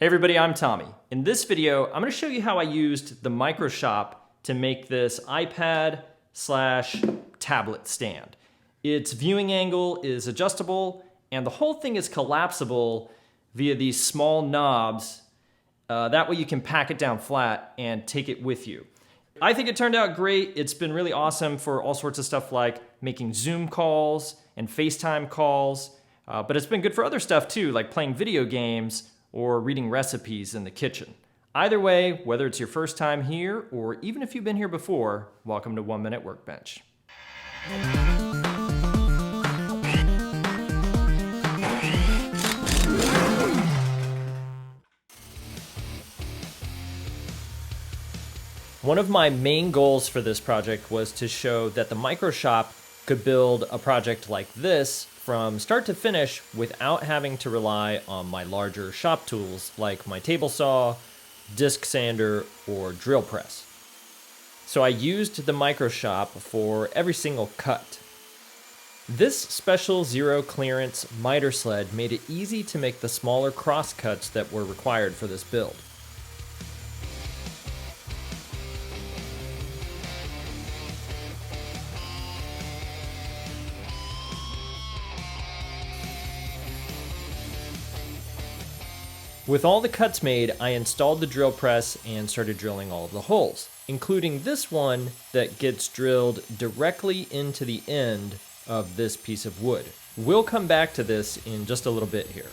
Hey everybody, I'm Tommy. In this video, I'm going to show you how I used the Microshop to make this iPad / tablet stand. Its viewing angle is adjustable and the whole thing is collapsible via these small knobs. That way you can pack it down flat and take it with you. I think it turned out great. It's been really awesome for all sorts of stuff like making Zoom calls and FaceTime calls, but it's been good for other stuff too, like playing video games or reading recipes in the kitchen. Either way, whether it's your first time here or even if you've been here before, welcome to 1 Minute Workbench. One of my main goals for this project was to show that the Microshop could build a project like this from start to finish without having to rely on my larger shop tools like my table saw, disc sander, or drill press. So I used the Microshop for every single cut. This special zero clearance miter sled made it easy to make the smaller cross cuts that were required for this build. With all the cuts made, I installed the drill press and started drilling all of the holes, including this one that gets drilled directly into the end of this piece of wood. We'll come back to this in just a little bit here.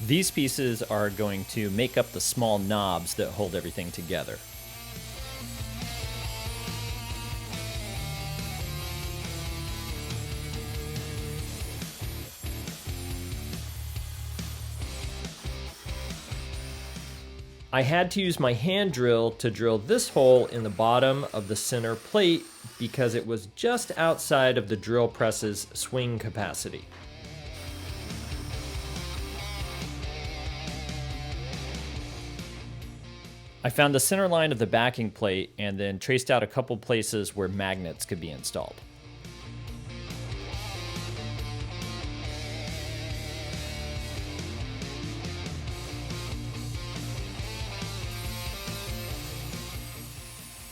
These pieces are going to make up the small knobs that hold everything together. I had to use my hand drill to drill this hole in the bottom of the center plate because it was just outside of the drill press's swing capacity. I found the center line of the backing plate and then traced out a couple places where magnets could be installed.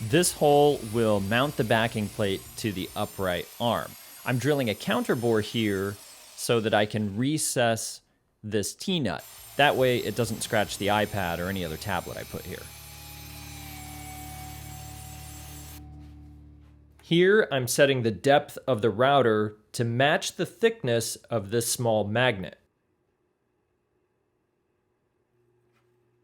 This hole will mount the backing plate to the upright arm. I'm drilling a counterbore here so that I can recess this T-nut. That way it doesn't scratch the iPad or any other tablet I put here. Here, I'm setting the depth of the router to match the thickness of this small magnet.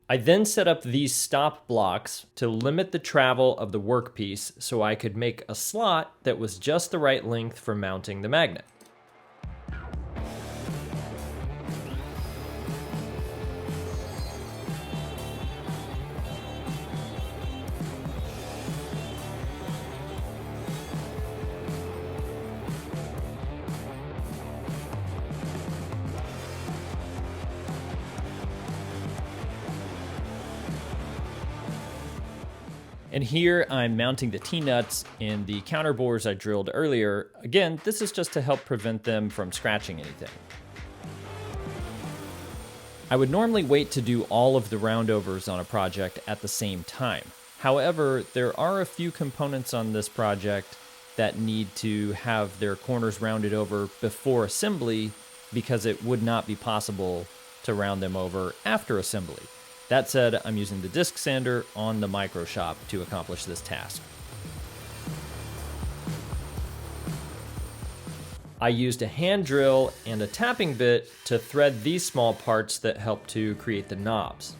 I then set up these stop blocks to limit the travel of the workpiece so I could make a slot that was just the right length for mounting the magnet. And here I'm mounting the T-nuts in the counterbores I drilled earlier. Again, this is just to help prevent them from scratching anything. I would normally wait to do all of the roundovers on a project at the same time. However, there are a few components on this project that need to have their corners rounded over before assembly because it would not be possible to round them over after assembly. That said, I'm using the disc sander on the Microshop to accomplish this task. I used a hand drill and a tapping bit to thread these small parts that help to create the knobs.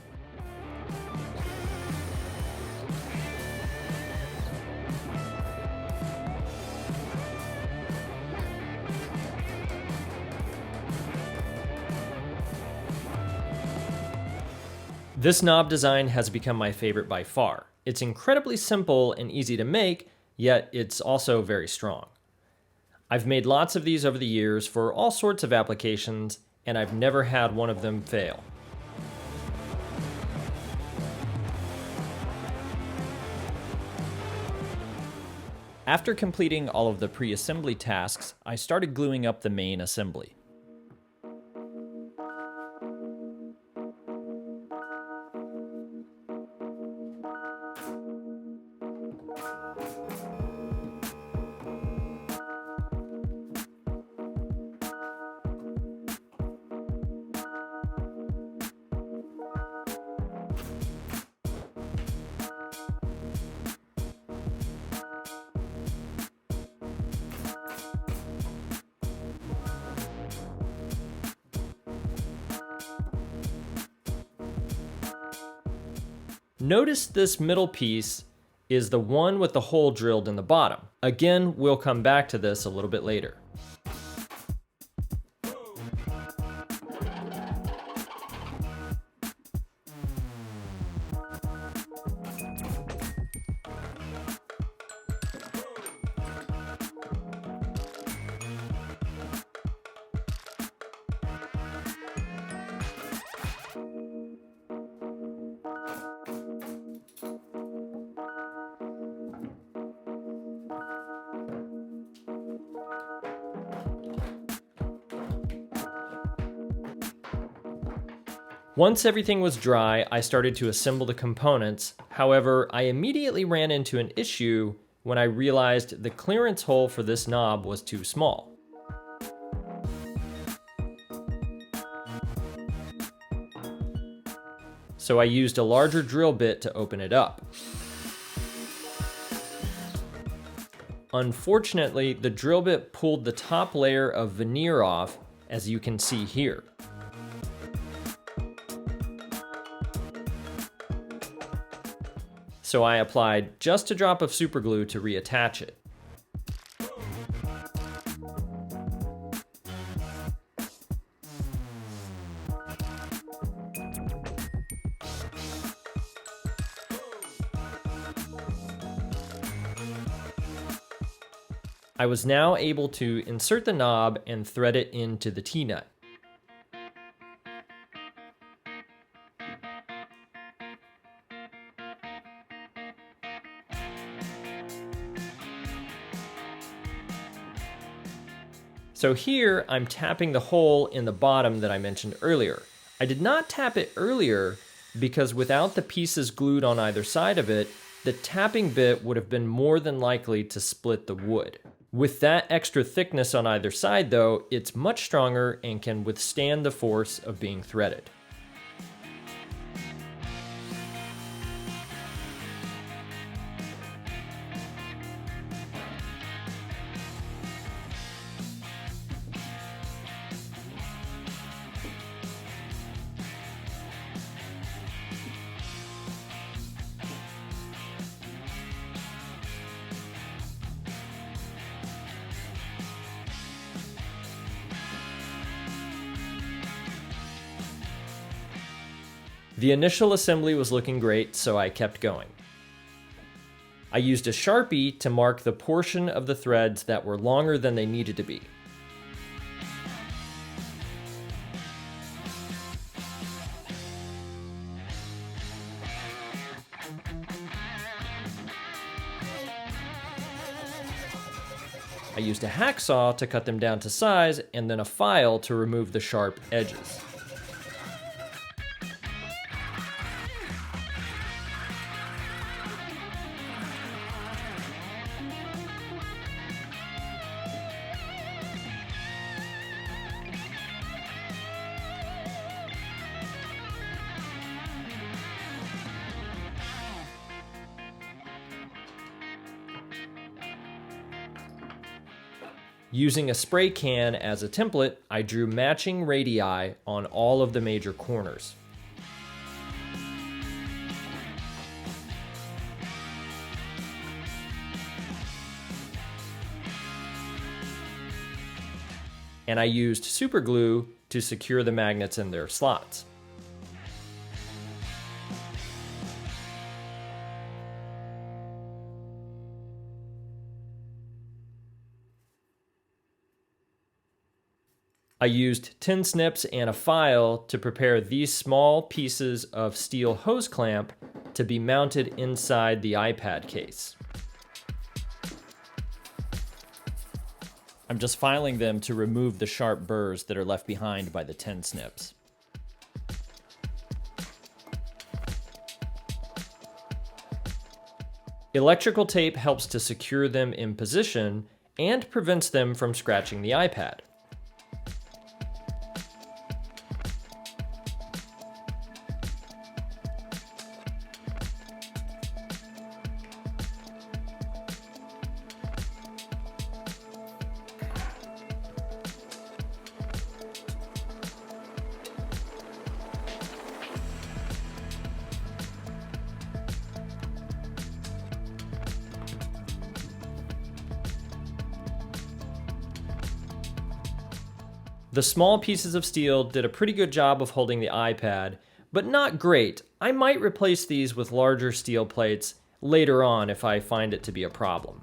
This knob design has become my favorite by far. It's incredibly simple and easy to make, yet it's also very strong. I've made lots of these over the years for all sorts of applications, and I've never had one of them fail. After completing all of the pre-assembly tasks, I started gluing up the main assembly. Notice this middle piece is the one with the hole drilled in the bottom. Again, we'll come back to this a little bit later. Once everything was dry, I started to assemble the components. However, I immediately ran into an issue when I realized the clearance hole for this knob was too small. So I used a larger drill bit to open it up. Unfortunately, the drill bit pulled the top layer of veneer off, as you can see here. So I applied just a drop of super glue to reattach it. I was now able to insert the knob and thread it into the T-nut. So here I'm tapping the hole in the bottom that I mentioned earlier. I did not tap it earlier because without the pieces glued on either side of it, the tapping bit would have been more than likely to split the wood. With that extra thickness on either side though, it's much stronger and can withstand the force of being threaded. The initial assembly was looking great, so I kept going. I used a Sharpie to mark the portion of the threads that were longer than they needed to be. I used a hacksaw to cut them down to size and then a file to remove the sharp edges. Using a spray can as a template, I drew matching radii on all of the major corners. And I used super glue to secure the magnets in their slots. I used tin snips and a file to prepare these small pieces of steel hose clamp to be mounted inside the iPad case. I'm just filing them to remove the sharp burrs that are left behind by the 10 snips. Electrical tape helps to secure them in position and prevents them from scratching the iPad. The small pieces of steel did a pretty good job of holding the iPad, but not great. I might replace these with larger steel plates later on if I find it to be a problem.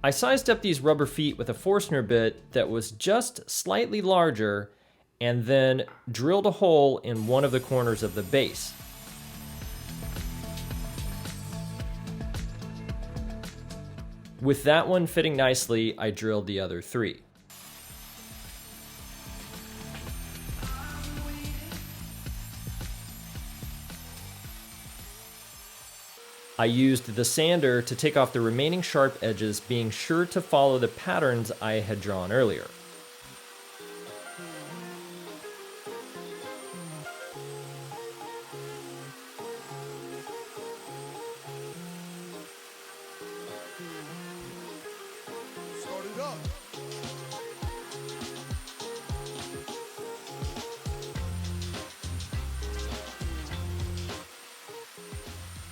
I sized up these rubber feet with a Forstner bit that was just slightly larger and then drilled a hole in one of the corners of the base. With that one fitting nicely, I drilled the other 3. I used the sander to take off the remaining sharp edges, being sure to follow the patterns I had drawn earlier.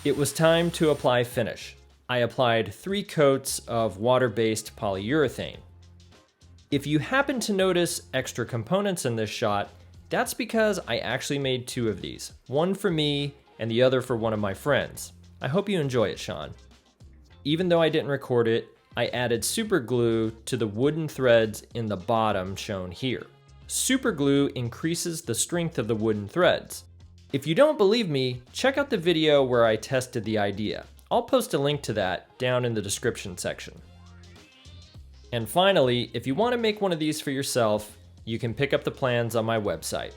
It was time to apply finish. I applied 3 coats of water-based polyurethane. If you happen to notice extra components in this shot, that's because I actually made 2 of these, one for me and the other for one of my friends. I hope you enjoy it, Sean. Even though I didn't record it, I added super glue to the wooden threads in the bottom shown here. Super glue increases the strength of the wooden threads. If you don't believe me, check out the video where I tested the idea. I'll post a link to that down in the description section. And finally, if you want to make one of these for yourself, you can pick up the plans on my website.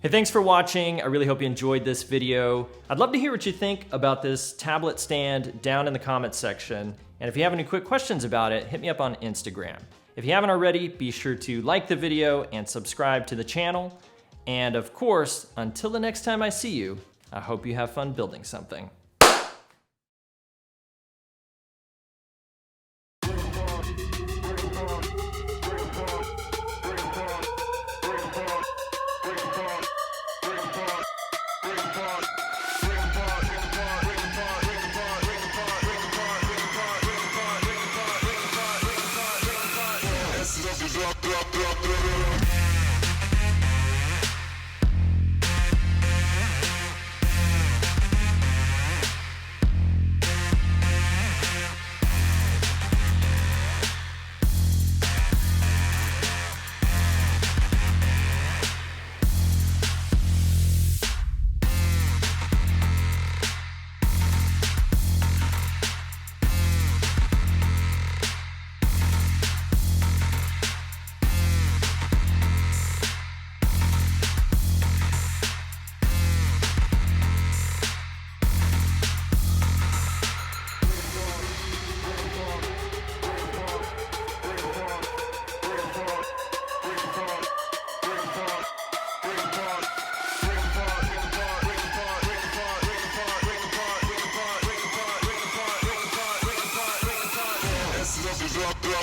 Hey, thanks for watching. I really hope you enjoyed this video. I'd love to hear what you think about this tablet stand down in the comments section. And if you have any quick questions about it, hit me up on Instagram. If you haven't already, be sure to like the video and subscribe to the channel. And of course, until the next time I see you, I hope you have fun building something.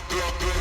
Drop.